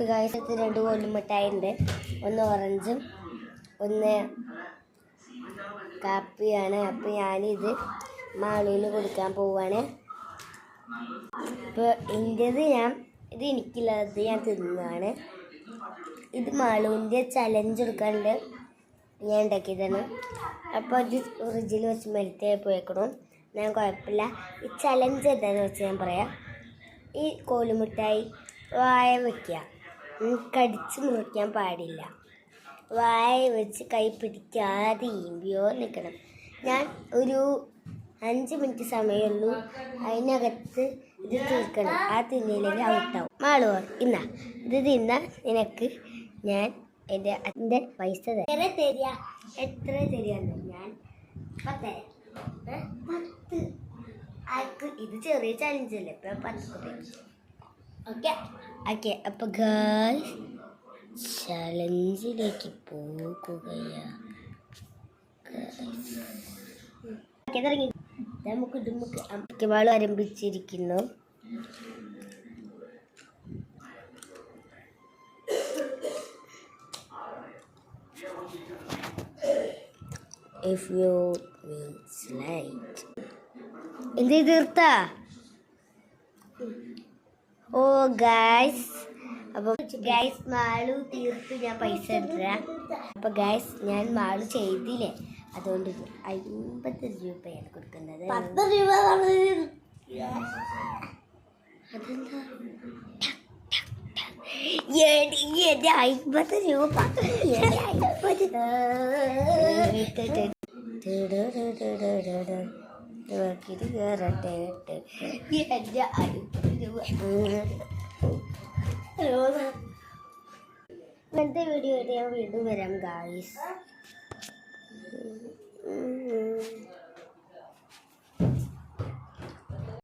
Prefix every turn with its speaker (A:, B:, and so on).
A: Guys രണ്ട് കോലുമിഠായി ഉണ്ട്. ഒന്ന് ഓറഞ്ചും ഒന്ന് കാപ്പിയാണ്. അപ്പം ഞാനിത് മാളുവിന് കൊടുക്കാൻ പോവാണ്. ഇപ്പോൾ ഇത് എനിക്കുള്ളത് ഞാൻ തിന്നുകയാണ്. ഇത് മാളുവിൻ്റെ ചലഞ്ച് എടുക്കാണ്ട് ഞാൻ ഉണ്ടാക്കിയതാണ്. അപ്പോൾ ഇത് ഫ്രിഡ്ജിൽ വെച്ച് മെൽറ്റായി പോയേക്കണം. ഞാൻ കുഴപ്പമില്ല. ഈ ചലഞ്ച് എന്താണെന്ന് വെച്ച് ഞാൻ പറയാം. ഈ കോലുമിഠായി വായ വയ്ക്കുക, കടിച്ച് മുറിക്കാൻ പാടില്ല. വായ വെച്ച് കൈ പിടിക്കാതെ ഈമ്പിയോ നിൽക്കണം. ഞാൻ ഒരു 5 മിനിറ്റ് സമയമുള്ളൂ. അതിനകത്ത് ഇത് തീർക്കണം. ആ തിന്നില്ലെങ്കിൽ ഔട്ടാവും. മാളുവോ ഇന്നാ ഇത് തിന്നാ നിനക്ക് ഞാൻ എൻ്റെ പൈസ തരിക. എത്ര തരികയെന്ന് ഞാൻ 10 ആൾക്ക്. ഇത് ചെറിയ ചലഞ്ചല്ലേ, ഇപ്പം 10 ഓക്കെ ഓക്കെ. അപ്പോൾ ഗേൾസ് ചലഞ്ചിലേക്ക് പോകുകയാണ്. തുടങ്ങി നമുക്ക് വാൾ ആരംഭിച്ചിരിക്കുന്നു. If you means like എന്ത് തീർത്താ? ഓ ഗായ്സ്, അപ്പോൾ ഗായ്സ് മാളു തീർത്ത് ഞാൻ പൈസ എടുത്തരാം. അപ്പോൾ ഗായ്സ് ഞാൻ മാളു ചെയ്തില്ലേ, അതുകൊണ്ട് 50 രൂപയാണ് കൊടുക്കുന്നത്. 10 രൂപ അതെന്താ? എൻ്റെ 50 രൂപ ഇങ്ങനത്തെ വീഡിയോ ഞാൻ വീണ്ടും വരാം ഗായ്സ്.